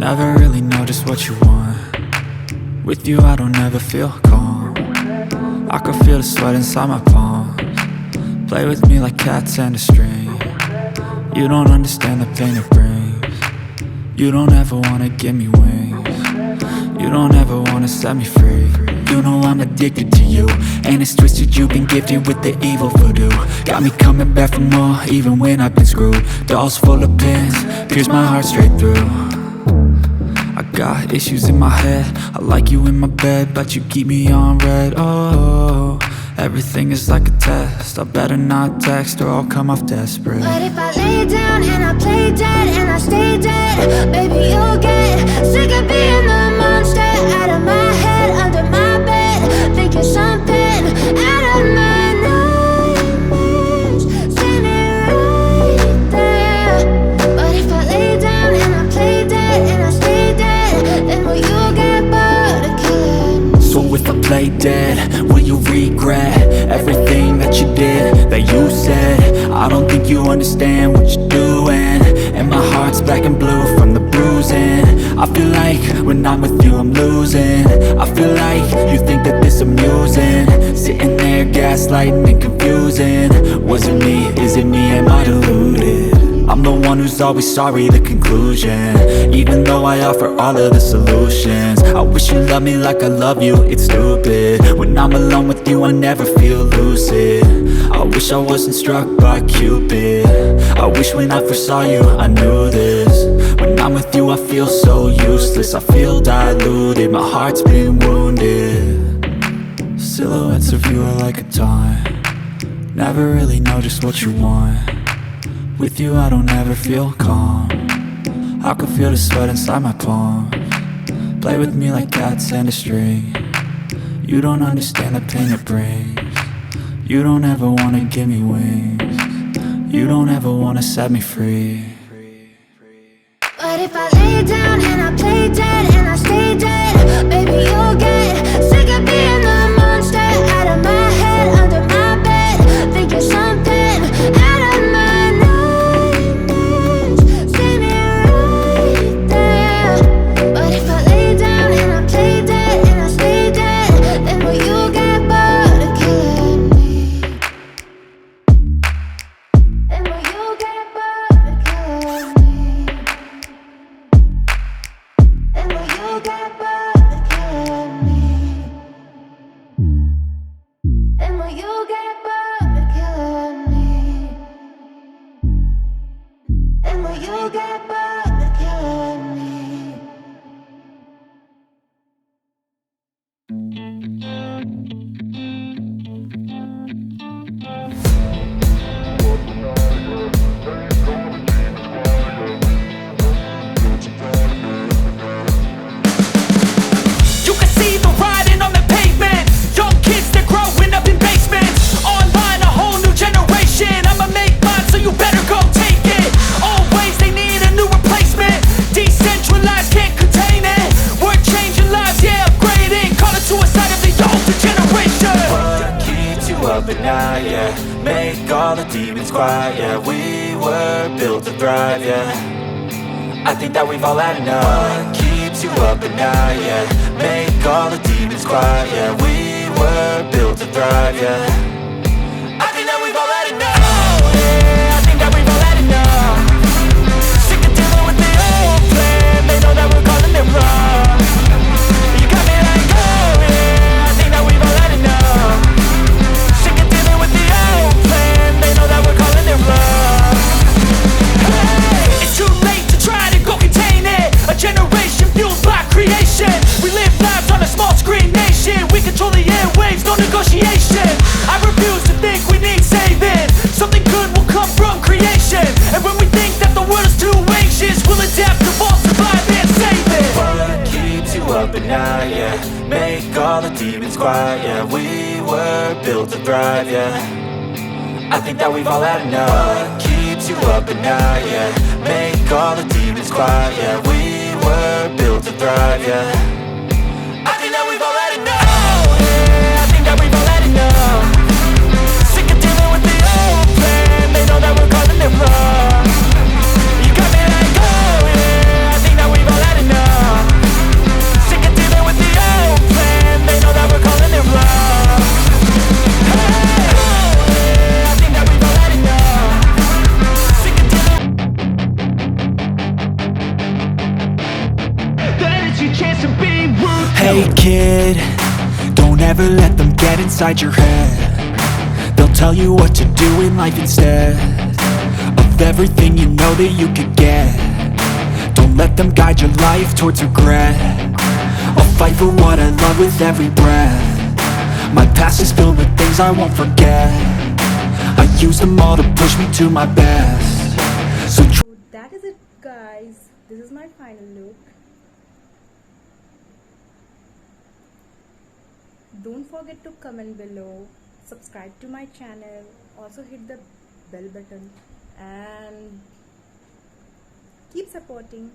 Never really know just what you want. With you I don't ever feel calm. I can feel the sweat inside my palms. Play with me like cats and a string. You don't understand the pain it brings. You don't ever wanna give me wings. You don't ever wanna set me free. You know I'm addicted to you, and it's twisted, you've been gifted with the evil voodoo. Got me coming back for more, even when I've been screwed. Dolls full of pins, pierce my heart straight through. I got issues in my head, I like you in my bed, but you keep me on red. Oh, everything is like a test, I better not text or I'll come off desperate. But if I lay down and I play dead and I stay dead, baby you'll get sick of being the monster out of my head, under my bed, thinking something out of my nightmares, standing right there. But if I lay down and I play dead and I stay dead, then will you get bored of killing me? So if I play dead, will you regret everything that you did, that you said? I don't think you understand what you're doing, and my heart's black and blue from the bruising. I feel like when I'm with you I'm losing. I feel like you think that this amusing, sitting there gaslighting and confusing. Was it me? Is it me? Am I deluded? I'm the one who's always sorry, the conclusion, even though I offer all of the solutions. I wish you loved me like I love you, it's stupid. When I'm alone with you I never feel lucid. I wish I wasn't struck by Cupid. I wish when I first saw you I knew this. When I'm with you I feel so useless, I feel diluted, my heart's been wounded. Silhouettes of you are like a taunt. Never really know just what you want. With you I don't ever feel calm. I can feel the sweat inside my palms. Play with me like cats and a string. You don't understand the pain it brings. You don't ever wanna give me wings. You don't ever wanna set me free. But if I lay down and I play dead and I stay dead, baby you'll get sick of being the monster out of my head, under my bed, thinking something out of my nightmares, standing right there. But if I lay down and I play dead and I stay dead, then will you get bored of killing me? Then will you get bored of killing me? And will you get bored of killing me? And will you get bored of killing me? And will you get bored of killing me? You can see the writing on the pavement. Young kids, they're growing up in basements. Online, a whole new generation. I'ma make mine, so you better go take it. Always, they need a new replacement. Decentralized, can't contain it. We're changing lives, yeah, upgrading. Call it suicide of the older generation. What keeps you up at night, yeah? Make all the demons quiet, yeah. We were built to thrive, yeah. I think that we've all had enough. What keeps you up at night, yeah? Make all the demons quiet, yeah. We were built to thrive, yeah. I think that we've all had enough. Oh, yeah, I think that we've all had enough. Sick of dealing with the old plan. They know that we're calling it wrong. You got me like, oh yeah, I think that we've all had enough. Sick of dealing with the old plan. They know that we're calling it wrong. Hey, it's too late to try to go contain it. A generation fueled by creation. We live lives on a small screen nation. We control the airwaves, no negotiation. I refuse to think we need saving. Something good will come from creation. And when we think that the world is too anxious, we'll adapt, evolve, survive and save it. What keeps you up at night, yeah? Make all the demons quiet, yeah. We were built to thrive, yeah. I think that we've all had enough. What keeps you up at night, yeah? Make all the demons quiet, yeah. We were built to thrive, yeah. I think that we've all had enough. Oh yeah, I think that we've all had enough. Sick of dealing with the old plan. They know that we're calling it wrong. You got me like, oh yeah, I think that we've all had enough. Hey kid, don't ever let them get inside your head. They'll tell you what to do in life instead of everything you know that you could get. Don't let them guide your life towards regret. I'll fight for what I love with every breath. My past is filled with things I won't forget. I use them all to push me to my best. So that is it, guys. This is my final look. Don't forget to comment below, subscribe to my channel, also hit the bell button and keep supporting.